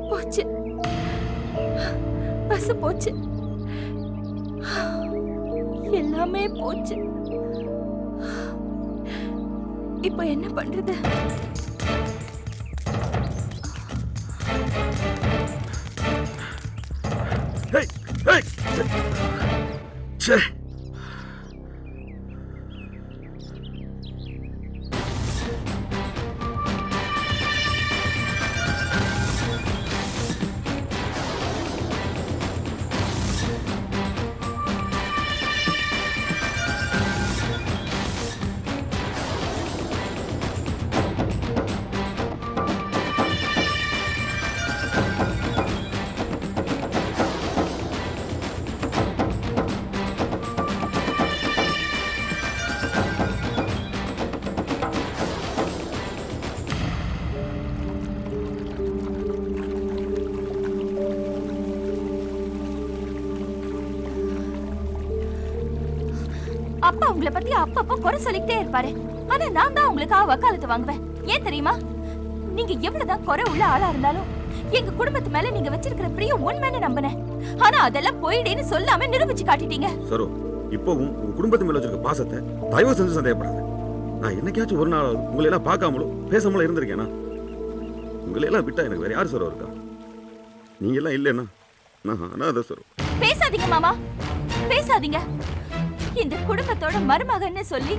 போச்சு, பஸ் போச்சு, எல்லாமே போச்சு. இப்போ என்ன பண்றது? அப்பா உங்களை பத்தி அப்பப்போ குறை சொல்லிக்கிட்டே இருப்பாரு. ஆனா நான் தான் உங்களுக்காக வக்காலத்து வாங்குவேன். ஏன் தெரியுமா? நீங்க எவ்வளவுதான் குறை உள்ள ஆளா இருந்தாலும் எங்க குடும்பத்து மேல நீங்க வச்சிருக்கிற பிரியம் உண்மைன்னு நம்பினேன். ஆனா அதெல்லாம் போயிடேன்னு சொல்லாம நிரூபிச்சு காட்டிட்டீங்க. சரோ, இப்பவும் உங்க குடும்பத்து மேல வச்சிருக்க பாசத்தை தயவு செஞ்சு சந்தேகப்படாத. நான் என்னைக்காச்சும் ஒரு நாள் உங்களை எல்லாம் பார்க்காமலோ பேசாமலோ இருந்திருக்கேனா? உங்களை எல்லாம் விட்டா எனக்கு வேற யார் சரோ இருக்கா? நீங்க எல்லாம் இல்லைன்னா நான் அனாதை சரோ. பேசாதீங்க மாமா, பேசாதீங்க. இந்த குடும்பத்தோட மருமகன்னு சொல்லி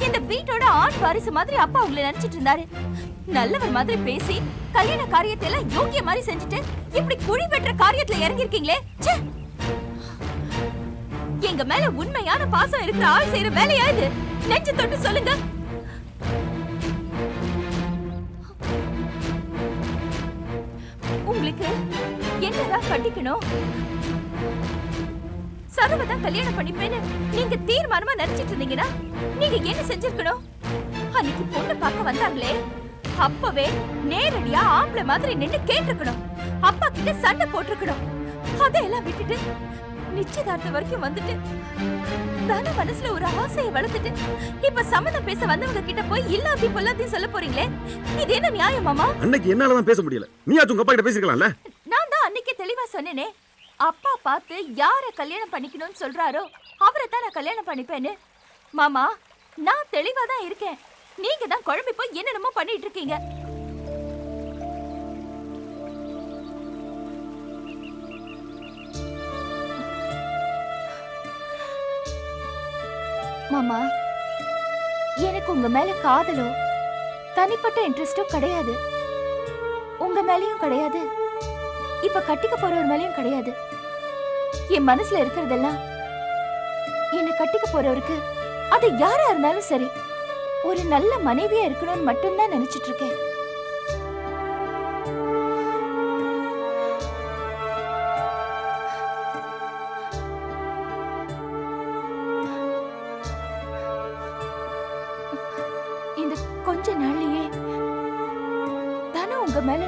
இந்த வீட்டோட ஆண் வாரிசு மாதிரி அப்பா உங்களை நினைச்சிட்டு இருந்தாரு. நல்லவர் மாதிரி பேசி கல்யாண காரியத்தை எல்லாம் யோகிய மாதிரி செஞ்சுட்டு இப்படி குழி வெட்டுற காரியத்துல இறங்கிருக்கீங்களே. எங்க மேல உண்மையான பாசம் இருக்கிற ஆள் செய்யற வேலையா இது? நெஞ்சு தொட்டு சொல்லுங்க. உங்களுக்கு என்னதான் கட்டிக்கணும்? சரவதான் கல்யாணம் பண்ணிப்பேன்னு நீங்க தீர்மானமா நினைச்சிட்டு இருந்தீங்கன்னா நீங்க என்ன செஞ்சிருக்கணும்? அன்னைக்கு பொண்ணு பார்க்க வந்தாங்களே, அப்பவே நேரடியா ஆம்பளை மாதிரி நின்னு கேட்டிருக்கணும். அப்பா கிட்ட சண்டை போட்டிருக்கணும். அதையெல்லாம் விட்டுட்டு நிச்சயதார்த்தம் வரைக்கும் வந்துட்டு தன மனசுல ஒரு ஆசையை வளர்த்துட்டு இப்ப சம்மதம் பேச வந்தவங்க கிட்ட போய் இல்லாதி பொல்லாதையும் சொல்ல போறீங்களே, இது என்ன நியாயமாமா? அன்னைக்கு என்னாலதான் பேச முடியல. நீ உங்க அப்பா கிட்ட பேசிக்கலாம்ல? நான் தான் அன்னைக்கு தெளிவா சொன்னேனே, அப்பா பார்த்து யார கல்யாணம் பண்ணிக்கணும்னு சொல்றாரோ அவரை தான் நான் கல்யாணம் பண்ணிப்பேன்னு. மாமா, நான் தெளிவா தான் இருக்கேன். நீங்க தான் குழம்பி போய் என்னென்னமோ பண்ணிட்டு இருக்கீங்க. மாமா, எனக்கு உங்க மேல காதலோ தனிப்பட்ட இன்ட்ரெஸ்டோ கிடையாது. உங்க மேலயும் கிடையாது, இப்ப கட்டிக்க போறவர் மேலயும் கிடையாது. என் மனசுல இருக்கிறதெல்லாம் என்ன கட்டிக்க போறவருக்கு அது யாரா இருந்தாலும் சரி ஒரு நல்ல மனைவியா இருக்கணும்னு மட்டும்தான் நினைச்சிட்டு இருக்கேன். இந்த கொஞ்ச நாள்லயே தானே உங்க மேல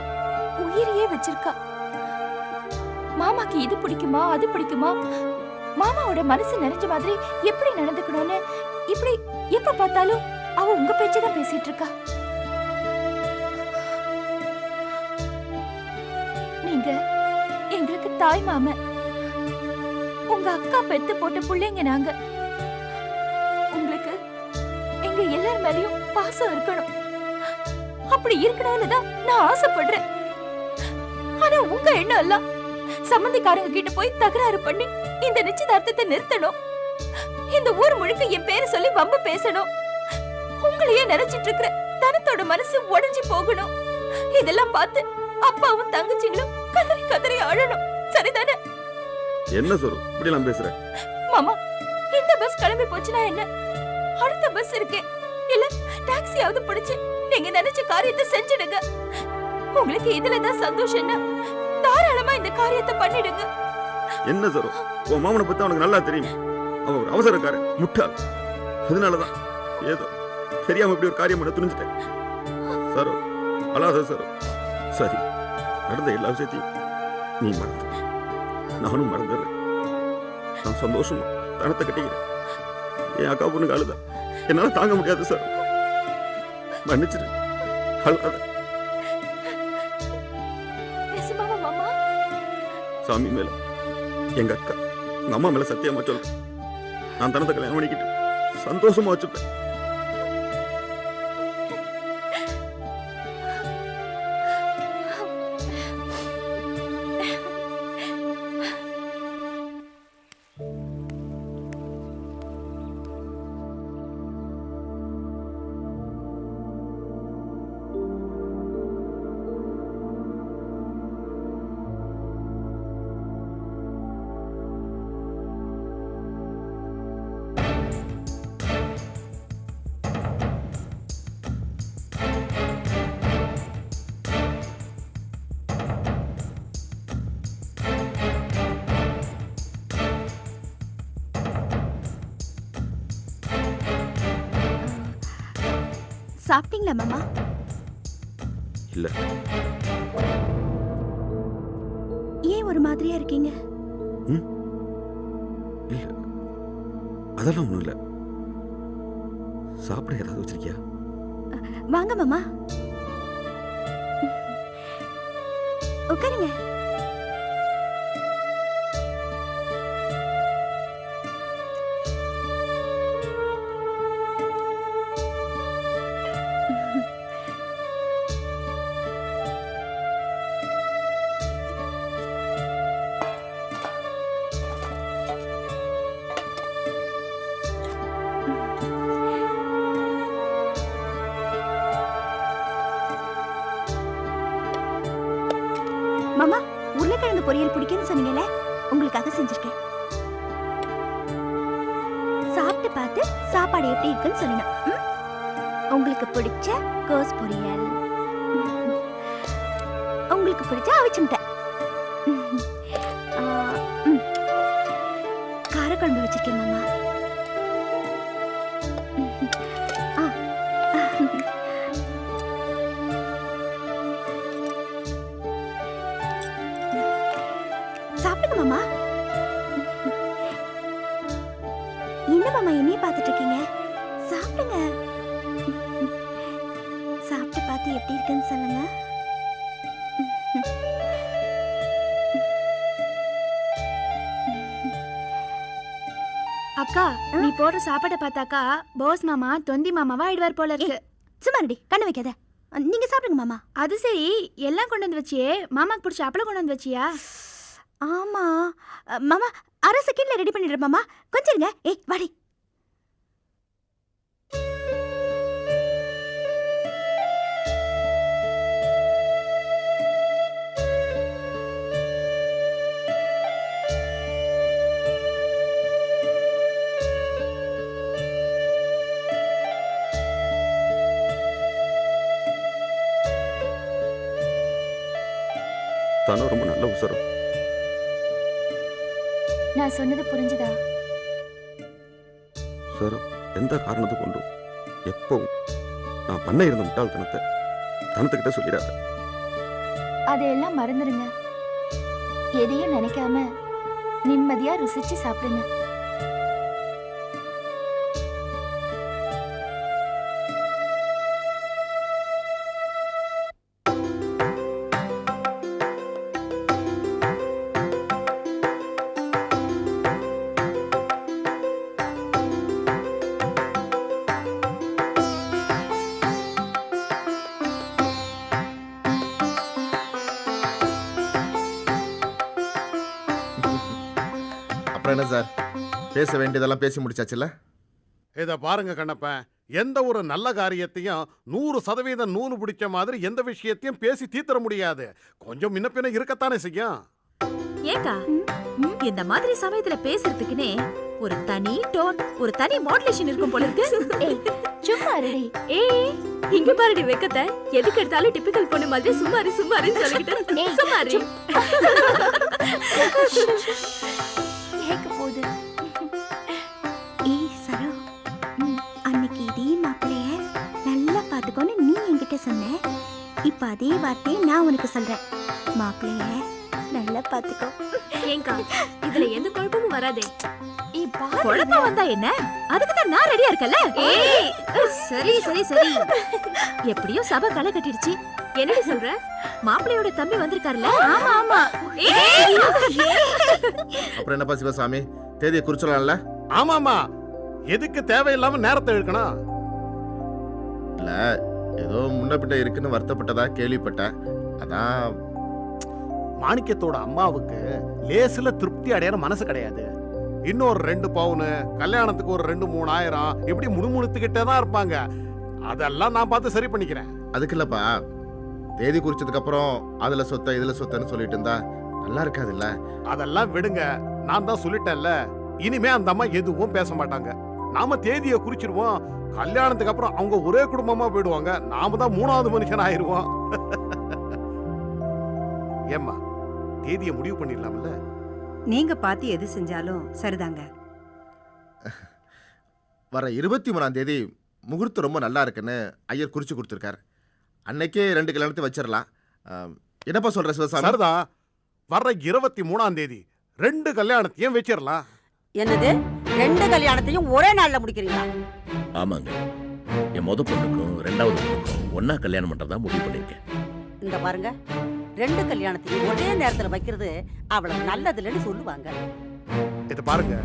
உயிரையே வச்சிருக்கா. மாமாக்கு இது பிடிக்குமா அது பிடிக்குமா, மாமாவோட மனசு நிறைஞ்ச மாதிரி எப்படி நடந்துக்கணும்னு இப்படி எப்ப பார்த்தாலும் அவ உங்க பேச்சதான் பேசிட்டு இருக்கா. நீங்க எங்களுக்கு தாய் மாமன், உங்க அக்கா பெத்து போட்ட பிள்ளைங்க நாங்க. உங்களுக்கு எங்க எல்லார் மேலயும் பாசம் இருக்கணும். அப்படி இருக்கணும்னு தான் நான் ஆசைப்படுறேன். ஆனா உங்க எண்ணம் எல்லாம் சம்பந்திக்காரங்க கிட்ட போய் தகராறு பண்ணி இந்த நிச்சயதார்த்தத்தை நிறுத்தணும். இந்த ஊர் முழுக்க என் பேரை சொல்லி வம்பு பேசணும். உங்களையே நினைச்சிட்டு இருக்கிற தனத்தோட மனசு உடைஞ்சு போகணும். இதெல்லாம் பார்த்து அப்பாவும் தங்கச்சிங்களும் கதறி கதறி அழணும். சரிதானே? என்ன சொல்லு இப்படி எல்லாம் பேசுற? மாமா, இந்த பஸ் கிளம்பி போச்சுன்னா என்ன, அடுத்த பஸ் இருக்கு. இல்ல டாக்ஸியாவது பிடிச்சு நீங்க நினைச்ச காரியத்தை செஞ்சிடுங்க. உங்களுக்கு இதுலதான் சந்தோஷம்னா தாராளமா இந்த காரியத்தை பண்ணிடுங்க. என்ன சரோ, உன் மாமனை பத்தி அவனுக்கு நல்லா தெரியும். அவன் ஒரு அவசரக்காரன், முட்டாள். அதனாலதான் ஏதோ தெரியாம இப்படி ஒரு காரியம் பண்ண துணிஞ்சிட்டேன். சரோ, அழாத சரோ. சரி, நடந்த எல்லா விஷயத்தையும் நீ மறந்து, நானும் மறந்துடுறேன். நான் சந்தோஷமா தனத்தை கட்டிக்கிறேன். என் அக்கா பொண்ணுக்கு அழுத என்னால தாங்க முடியாது சார். மன்னிச்சிரு, அழாத. சாமி மேல, எங்க அக்கா, உங்க அம்மா மேல சத்தியமா சொல்றேன், நான் தனத்தை கல்யாணம் பண்ணிக்கிட்டு சந்தோஷமா வச்சுப்பேன். சாப்பிட்டீங்களா மாமா? இல்ல. ஏன் ஒரு மாதிரியா இருக்கீங்க? இல்ல, அதெல்லாம் ஒண்ணும் இல்ல. சாப்பிட ஏதாவது வச்சிருக்கியா? வாங்க மாமா, உட்காருங்க. மாமா, உருளைக்கிழங்கு பொரியல் பிடிக்கும்னு சொன்னீங்கல்ல, உங்களுக்காக செஞ்சிருக்கேன். சாப்பிட்டு பார்த்து சாப்பாடு எப்படி இருக்குன்னு சொல்லணும். உங்களுக்கு பிடிச்ச கோஸ் பொரியல், உங்களுக்கு பிடிச்ச அவிச்ச முட்டை, காரக்குழம்பு வச்சிருக்கேன் மாமா. சாப்பிடுங்க மாமா. என்ன மாமா என்னைய பார்த்துட்டு இருக்கீங்க? சாப்பிடுங்க. சாப்பிட்டு பார்த்து எப்படி இருக்குன்னு சொல்லுங்க. அக்கா, நீ போடுற சாப்பாட்டை பார்த்தாக்கா போஸ் மாமா தொந்தி மாமாவா ஆயிடுவார் போல இருக்கு. சும்மா ரெடி, கண்ணு வைக்காத. நீங்க சாப்பிடுங்க மாமா. அது சரி, எல்லாம் கொண்டு வந்து வச்சியே, மாமாக்கு பிடிச்ச அப்பளம் கொண்டு வந்து வச்சியா? ஆமா மாமா, அரை செகண்ட்ல ரெடி பண்ணிடுறேன் மாமா, கொஞ்சம் இருங்க. ஏய் வாடி. தானே ரொம்ப நல்ல உசரம். நான் சொன்னது புரிஞ்சுதா? சார், எந்த காரணத்தை கொண்டும் எப்பவும் நான் பண்ண இருந்த முட்டாள்தனத்தை தனத்துக்கிட்ட சொல்லிடாத. அதையெல்லாம் மறந்துடுங்க. எதையும் நினைக்காம நிம்மதியா ருசிச்சு சாப்பிடுங்க. என்ன சார், பேச வேண்டியதெல்லாம் பேசி முடிச்சாச்சுல்ல? இதை பாருங்க கண்ணப்பன், எந்த ஒரு நல்ல காரியத்தையும் 100% நூலு பிடிச்ச மாதிரி எந்த விஷயத்தையும் பேசி தீர்த்தர முடியாது. கொஞ்சம் முன்ன பின்ன இருக்கத்தானே செய்யும். ஏக்கா, இந்த மாதிரி சமயத்துல பேசுறதுக்குனே ஒரு தனி டோன், ஒரு தனி மாடுலேஷன் இருக்கும் போல இருக்கு. ஏய், சும்மா ரெடி. ஏய், இங்க பாருடி வெக்கத்தை, எதுக்கு எடுத்தாலும் டிபிக்கல் பொண்ணு மாதிரி சும்மாரி சும்மாரின்னு சொல்லிக்கிட்டு. சும்மாரி கேட்க போகுது. ஏய் சரோ, அன்னைக்கு இதே மாப்பிளைய நல்லா பாத்துக்கோன்னு நீ என்கிட்ட சொன்ன. இப்ப அதே வார்த்தையை நான் உனக்கு சொல்றேன். மாப்பிளைய நல்லா பாத்துக்கோ. ஏங்கா, இதுல எந்த குழப்பமும் வராதே. பாரு, குழப்பம் வந்தா என்ன, அதுக்கு தான் நான் ரெடியா இருக்கல. சரி சரி சரி, எப்படியோ சபை களை கட்டிடுச்சு. என்னடி சொல்ற? மாப்பிள்ளையோட தம்பி வந்திருக்காருல்ல? ஆமா ஆமா. அப்புறம் என்னப்பா சிவசாமி, தேதியை குறிச்சிடலாம்ல? ஆமாமா, எதுக்கு தேவையில்லாம நேரத்தை இழுக்கணும்? இல்ல, ஏதோ முன்ன பின்ன இருக்குன்னு வருத்தப்பட்டதா கேள்விப்பட்டேன். அதான். மாணிக்கத்தோட அம்மாவுக்கு லேசுல திருப்தி அடையிற மனசு கிடையாது. இன்னொரு 2 பவுனு, கல்யாணத்துக்கு ஒரு 2-3 ஆயிரம், இப்படி முணுமுணுத்துக்கிட்டே தான் இருப்பாங்க. அதெல்லாம் நான் பார்த்து சரி பண்ணிக்கிறேன். அதுக்கு இல்லப்பா, தேதி குறிச்சதுக்கு அப்புறம் அதுல சொத்த இதுல சொத்தன்னு சொல்லிட்டு இருந்தா நல்லா இருக்காது இல்ல? அதெல்லாம் விடுங்க, நான் தான் சொல்லிட்டேன்ல, இனிமே அந்த அம்மா எதுவும் பேச மாட்டாங்க. நாம தேதியை குறிச்சிருவோம். கல்யாணத்துக்கு அப்புறம் அவங்க ஒரே குடும்பமா போயிடுவாங்க, நாம தான் 3வது மனுஷன் ஆயிருவோம். ஏம்மா, தேதியை முடிவு பண்ணிடலாம்ல? நீங்க பார்த்து எது செஞ்சாலும் சரிதாங்க. வர 23ஆம் தேதி முகூர்த்தம் ரொம்ப நல்லா இருக்குன்னு ஐயர் குறிச்சு கொடுத்துருக்காரு. அன்னைக்கே 2 கல்யாணத்தை வச்சிடலாம். என்னப்பா சொல்ற சிவசாமி? சரிதான், வர்ற 23ஆம் தேதி 2 கல்யாணத்தையும் வச்சிடலாம். என்னது, 2 கல்யாணத்தையும் ஒரே நாள்ல முடிக்கிறீங்களா? ஆமாங்க, என் முத பொண்ணுக்கும் 2வது பொண்ணுக்கும் ஒன்னா கல்யாணம் பண்றதா முடிவு பண்ணிருக்கேன். இந்த பாருங்க, 2 கல்யாணத்தையும் ஒரே நேரத்துல வைக்கிறது அவ்வளவு நல்லதுன்னு சொல்லுவாங்க. இது பாருங்க,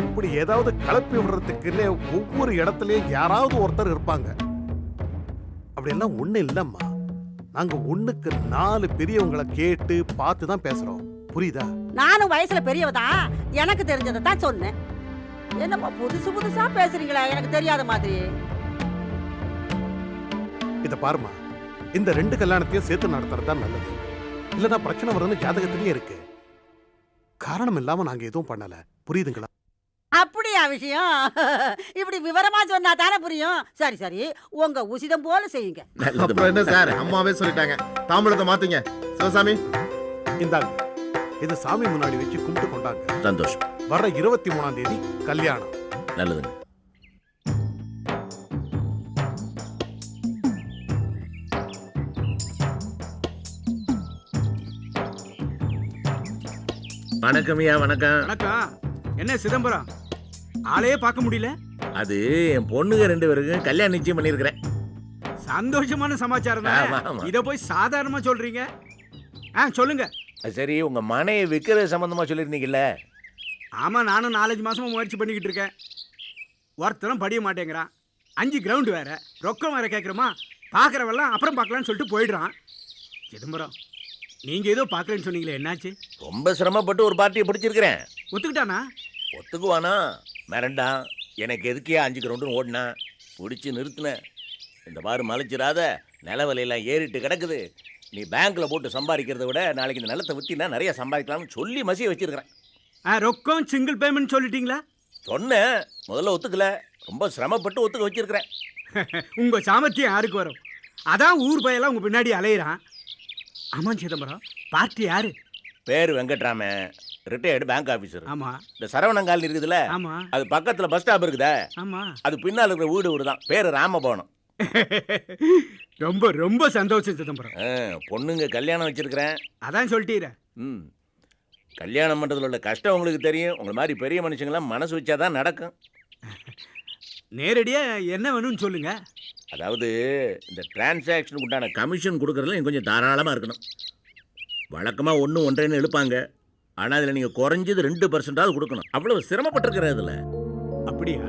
இப்படி ஏதாவது கலப்பி விடுறதுக்குன்னு ஒவ்வொரு இடத்துலயும் யாராவது ஒருத்தர் இருப்பாங்க. அப்படியெல்லாம் ஒண்ணு இல்லம்மா, நாங்க 1க்கு 4 பெரியவங்களை கேட்டு பார்த்து தான் பேசுறோம். புரியுதா? நானும் வயசுல பெரியவதான், எனக்கு தெரிஞ்சதை தான் சொன்னேன். என்னம்மா புதுசு புதுசா பேசுறீங்களா, எனக்கு தெரியாத மாதிரி. இத பாருமா, இந்த 2 கல்யாணத்தையும் சேர்த்து நடத்துறது தான் நல்லது. இல்லன்னா பிரச்சனை வரும்னு ஜாதகத்திலேயே இருக்கு. காரணம் இல்லாம நாங்க எதுவும் பண்ணல. புரியுதுங்களா? அப்படியா விஷயம்? இப்படி விவரமா சொன்னா தானே புரியும். சரி சரி, உங்க உசிதம் போல செய்யுங்க. அப்புறம் என்ன சார், அம்மாவே சொல்லிட்டாங்க, தாம்பூலத்தை மாத்துங்க. சிவசாமி இந்தாங்க, இது சாமி முன்னாடி வச்சு கும்பிட்டு கொண்டாங்க. சந்தோஷம். வர்ற 23ஆம் தேதி கல்யாணம். நல்லதுங்க. வணக்கம் ஐயா. வணக்கம். வணக்கம். என்ன சிதம்பரம், ஆளையே பார்க்க முடியல? அது என் பொண்ணுங்க 2 பேருக்கும் கல்யாணம் நிச்சயம் பண்ணிருக்கிறேன். சந்தோஷமான சமாச்சாரம் ஆமா, தான். ஆமா. இத போய் சாதாரணமா சொல்றீங்க? சொல்லுங்க. சரி, உங்க மனையை விற்கிறது சம்பந்தமா சொல்லியிருந்தீங்கல்ல? ஆமா, நானும் 4-5 மாசமா முயற்சி பண்ணிக்கிட்டு இருக்கேன். ஒருத்தரும் படிய மாட்டேங்கிறான். 5 கிரவுண்ட் வேற, ரொக்கம் வேற கேட்குறோமா, பார்க்குறவெல்லாம் அப்புறம் பார்க்கலான்னு சொல்லிட்டு போயிடுறான். சிதம்பரம், நீங்க ஏதோ பார்க்குறேன்னு சொன்னீங்களே, என்னாச்சு? ரொம்ப சிரமப்பட்டு ஒரு பார்ட்டியை பிடிச்சிருக்கிறேன். ஒத்துக்கிட்டானா? ஒத்துக்குவானா? மிரண்டான். எனக்கு எதுக்கே 5 கிரவுண்டுன்னு ஓடினா பிடிச்சி நிறுத்தினேன். இந்த பாரு மலைச்சிராத, நில விலையெல்லாம் ஏறிட்டு கிடக்குது. நீ பேங்க்ல போட்டு சம்பாதிக்கிறத விட நாளைக்கு இந்த நிலத்தை விற்றினா நிறைய சம்பாதிக்கலாம்னு சொல்லி மசிய வச்சிருக்கிறேன். ரொக்கம் சிங்கிள் பேமெண்ட் சொல்லிட்டீங்களா? சொன்னேன், முதல்ல ஒத்துக்கல. ரொம்ப சிரமப்பட்டு ஒத்துக்க வச்சிருக்கிறேன். உங்க சாமர்த்தியம் யாருக்கு வரும்? அதான் ஊர் பையெல்லாம் உங்க பின்னாடி அலையிறான். ஆமா சிதம்பரம், பார்ட்டி யாரு? பேர் வெங்கட்ராமன், ரிட்டையர்டு பேங்க் ஆஃபீஸர். ஆமா. இந்த சரவணங்கால் இருக்குதுல்ல, ஆமா அது பக்கத்துல பஸ் ஸ்டாப் இருக்குதா, ஆமா. அது பின்னால் இருக்கிற வீடு தான். பேரு ராமபவனம். ரொம்ப ரொம்ப சந்தோஷம் சிதம்பரம். பொண்ணுங்க கல்யாணம் வச்சிருக்கிறேன். அதான் சொல்லிட்டீர. கல்யாணம் பண்றதுல உள்ள கஷ்டம் உங்களுக்கு தெரியும். உங்களை மாதிரி பெரிய மனுஷங்களாம் மனசு வச்சாதான் நடக்கும். நேரடியா என்ன வேணும்னு சொல்லுங்க. அதாவது இந்த டிரான்சாக்ஷனுக்கு உண்டான கமிஷன் கொடுக்கறதுல கொஞ்சம் தாராளமாக இருக்கணும். வழக்கமாக 1, 1.5 இழுப்பாங்க. ஆனால் அதில் நீங்கள் குறைஞ்சது 2% கொடுக்கணும். அவ்வளவு சிரமப்பட்டிருக்கிறதுல. அப்படியா?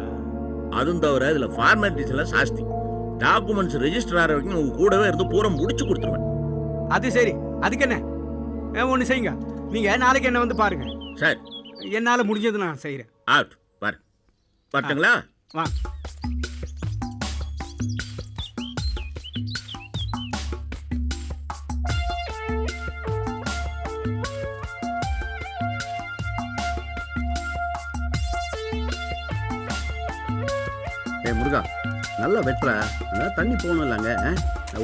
அதுவும் தவிர இதில் ஃபார்மாலிட்டிஸ் எல்லாம் ஜாஸ்தி. டாக்குமெண்ட்ஸ் ரெஜிஸ்டர் ஆகிற வரைக்கும் உங்க கூடவே இருந்து பூரா முடிச்சு கொடுத்துருவேன். அது சரி, அதுக்கு என்ன? ஒன்று செய்யுங்க, நீங்க நாளைக்கு என்ன வந்து பாருங்க. சரி, என்னால் முடிஞ்சது நான் செய்கிறேன். ஆட் பாரு, பார்த்துங்களா? வா. முருகா, நல்லா வெட்டுற, அதான் தண்ணி போகணும் இல்லைங்க,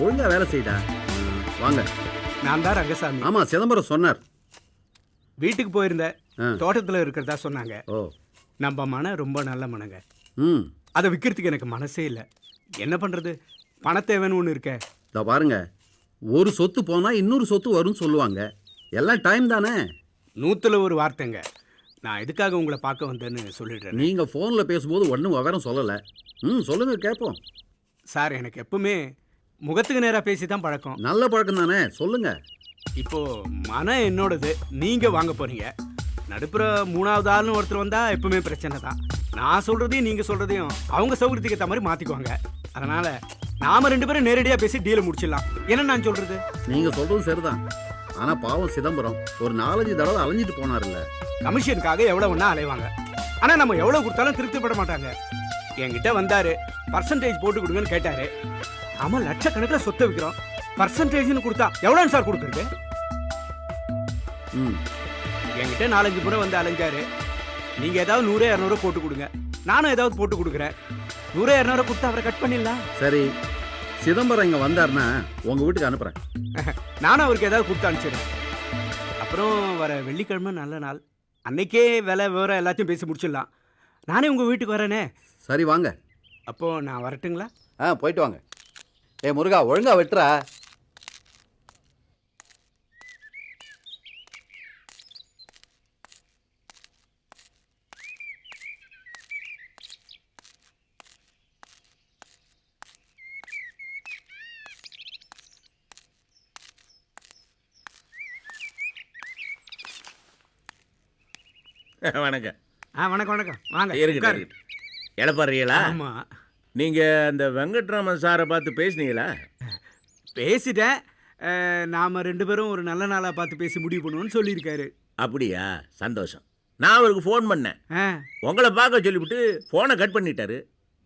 ஒழுங்கா வேலை செய்டா. வாங்க. நான் தான் ரங்கசாமி. ஆமா, சிதம்பரம் சொன்னார். வீட்டுக்கு போயிருந்தேன், தோட்டத்தில் இருக்கிறதா சொன்னாங்க. ஓ, நம்ம மனம் ரொம்ப நல்ல மனங்க. ம், அதை விற்கிறதுக்கு எனக்கு மனசே இல்லை. என்ன பண்ணுறது, பணத்தேவைன்னு ஒன்று இருக்க. இதோ பாருங்க, ஒரு சொத்து போனால் இன்னொரு சொத்து வரும்னு சொல்லுவாங்க. எல்லாம் டைம் தானே. 100ல் ஒரு வார்த்தைங்க. நான் எதுக்காக உங்களை பார்க்க வந்தேன்னு சொல்லிடுறேன். நீங்கள் ஃபோனில் பேசும்போது ஒன்றும் விவரம் சொல்லலை. சொல்லுங்க, கேட்போம். சார், எனக்கு எப்பவுமே முகத்துக்கு நேரா பேசி தான் பழக்கம். நல்ல பழக்கம் தானே, சொல்லுங்க. இப்போ மனம் என்னோடது, நீங்க வாங்க போறீங்க. நடுப்புற மூணாவது ஆள்னு ஒருத்தர் வந்தா எப்பவுமே பிரச்சனை தான். நான் சொல்றதையும் நீங்க சொல்றதையும் அவங்க சௌகரியத்துக்கு ஏற்ற மாதிரி மாத்திக்குவாங்க. அதனால நாம 2 பேரும் நேரடியா பேசி டீலை முடிச்சிடலாம். என்ன நான் சொல்றது? நீங்க சொல்றது சரிதான். ஆனா பாவம் சிதம்பரம் ஒரு 4-5 தடவை அலைஞ்சிட்டு போனார்ல. கமிஷனுக்காக எவ்வளவு வேணா அலைவாங்க. ஆனா நம்ம எவ்வளவு கொடுத்தாலும் திருப்திப்பட மாட்டாங்க. என்கிட்ட வந்தாரு, பர்சன்டேஜ் போட்டு கொடுங்கன்னு கேட்டாரு. நாம லட்சக்கணக்கில் சொத்தை விற்கிறோம், பர்சன்டேஜ்னு கொடுத்தா எவ்வளோன்னு சார் கொடுக்குறது? என்கிட்ட 4-5 முறை வந்து அலைஞ்சாரு. நீங்க ஏதாவது 100-200 போட்டு கொடுங்க, நானும் ஏதாவது போட்டு கொடுக்குறேன். 100-200 கொடுத்தா அவரை கட் பண்ணிடலாம். சரி, சிதம்பரம் இங்க வந்தாருன்னா உங்க வீட்டுக்கு அனுப்புறேன். நானும் அவருக்கு ஏதாவது கொடுத்து அனுப்பிச்சிடுறேன். அப்புறம் வர வெள்ளிக்கிழமை நல்ல நாள், அன்னைக்கே விலை விவரம் எல்லாத்தையும் பேசி முடிச்சிடலாம். நானே உங்க வீட்டுக்கு வரேனே. சரி வாங்க. அப்போ நான் வரட்டுங்களா? போயிட்டு வாங்க. முருகா, ஒழுங்கா வெட்டுறா. வணக்கம். வணக்கம் வணக்கம். வாங்க இருக்கு. எடப்பாடுறீங்களா? ஆமா. நீங்க அந்த வெங்கட்ராமன் சாரை பார்த்து பேசுனீங்களா? பேசிட்டேன். நாம 2 பேரும் ஒரு நல்ல நாளா பார்த்து பேசி முடிவு பண்ணுவோம்னு சொல்லியிருக்காரு. அப்படியா? சந்தோஷம். நான் அவருக்கு ஃபோன் பண்ணேன், உங்களை பார்க்க சொல்லிவிட்டு ஃபோனை கட் பண்ணிட்டாரு.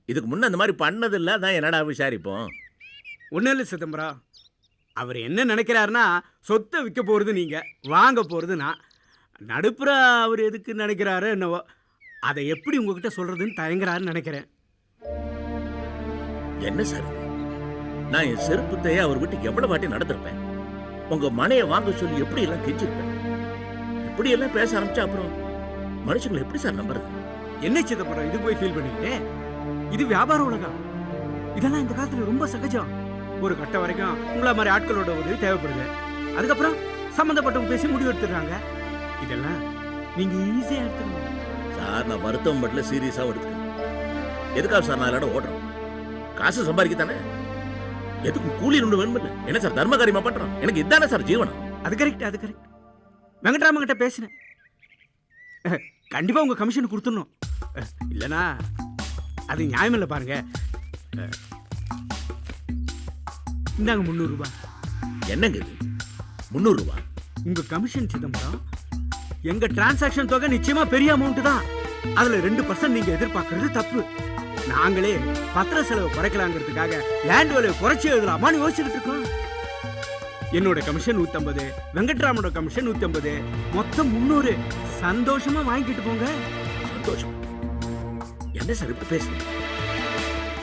இதுக்கு முன்னே அந்த மாதிரி பண்ணதில்லை, தான் என்னடா விசாரிப்போம். ஒன்றும் இல்லை சிதம்பரம், அவர் என்ன நினைக்கிறாருன்னா சொத்தை விற்க போகிறது நீங்கள், வாங்க போகிறது நான். நடுப்புற அவர் எதுக்கு நினைக்கிறாரு என்னவோ, அதை எப்படி உங்ககிட்ட சொல்கிறதுன்னு தயங்குறாருன்னு நினைக்கிறேன். என்ன சார், நான் என் செருப்புத்தையே அவர் வீட்டுக்கு எவ்வளவு வாட்டி நடந்திருப்பேன். உங்க மனையை வாங்க சொல்லி எப்படி எல்லாம் கெஞ்சிருப்பேன். இப்படி எல்லாம் பேச ஆரம்பிச்சா அப்புறம் மனுஷங்களை எப்படி சார் நம்புறது? என்ன சிதம்பரம் இது போய் ஃபீல் பண்ணிக்கிட்டே? இது வியாபார உலகம். இதெல்லாம் இந்த காலத்துல ரொம்ப சகஜம். ஒரு கட்டம் வரைக்கும் உங்களை மாதிரி ஆட்களோட உதவி தேவைப்படுது. அதுக்கப்புறம் சம்பந்தப்பட்டவங்க பேசி முடிவு எடுத்துடுறாங்க. இதெல்லாம் நீங்க ஈஸியா எடுத்துக்கணும் சார். நான் வருத்தம் மட்டும் சீரியஸாக எடுத்துக்கணும். எதுக்காக சார் நான் எல்லாரும் ஓடுறோம்? காசு சம்பாதிக்கத்தானே. எதுக்கும் கூலி ஒன்று வேணும் இல்லை. என்ன சார் தர்ம காரியமா பண்றோம்? எனக்கு இதானே சார் ஜீவனம். அது கரெக்ட், அது கரெக்ட். வெங்கட்ராமன் கிட்ட பேசினேன், கண்டிப்பா உங்க கமிஷன் கொடுத்துடணும். இல்லைனா அது நியாயம் இல்லை. பாருங்க, இந்தாங்க 300 ரூபாய். என்னங்க இது 300 ரூபாய்? உங்க கமிஷன் சிதம்பரம். எங்க டிரான்சாக்ஷன் தொகை நிச்சயமா பெரிய அமௌண்ட் தான். அதுல 2% நீங்க எதிர்பார்க்கறது தப்பு. நாங்களே பத்திர செலவு குறைக்கலாங்கிறதுக்காக லேண்ட் வேல்யூ குறைச்சி எழுதலாமான்னு யோசிச்சுட்டு இருக்கோம். என்னோட கமிஷன் 150, வெங்கட்ராமனோட கமிஷன் 150, மொத்தம் 300. சந்தோஷமா வாங்கிட்டு போங்க. சந்தோஷம்? என்ன சார் இப்படி பேசுறீங்க?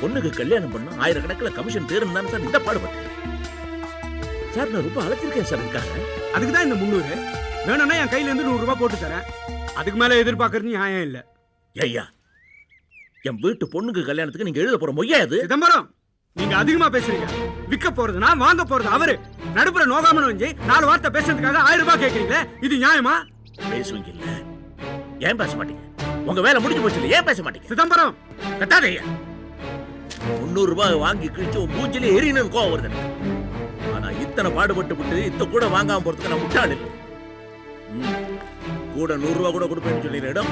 பொண்ணுக்கு கல்யாணம் பண்ணா 1000 கணக்கில் கமிஷன் தேர்ந்தான்னு சார் இந்த பாடுபட்டேன் சார். நான் ரொம்ப அழைச்சிருக்கேன் சார் இருக்காங்க. அதுக்கு தான் இந்த 300. வேணும்னா என் கையில இருந்து 100 ரூபாய் போட்டு தரேன். அதுக்கு மேல எதிர்பார்க்கறது நியாயம் இல்லை. ஐயா, என் வீட்டு பொண்ணுக்கு கல்யாணத்துக்கு நீங்க எழுத போற மொய்யா இது? சிதம்பரம், நீங்க அதிகமா பேசுறீங்க. விற்க போறது நான், வாங்க போறது அவரு. நடுப்புற நோகாமனு வந்து 4 வார்த்தை பேசுறதுக்காக 1000 ரூபாய் கேட்கறீங்களே, இது நியாயமா? பேசுவீங்க இல்ல, ஏன் பேச மாட்டீங்க? உங்க வேலை முடிஞ்சு போச்சு இல்ல, ஏன் பேச மாட்டீங்க? சிதம்பரம், கட்டாதே. 300 ரூபாய் வாங்கி கிழிச்சு உன் மூஞ்சிலே எரியணும்னு கோவம் வருது. ஆனா இத்தனை பாடுபட்டு விட்டு இத்த கூட வாங்காம போறதுக்கு நான் முட்டாள் இல்லை. கூட 100 ரூபாய் கூட கொடுப்பேன்னு சொல்லிடுற இடம்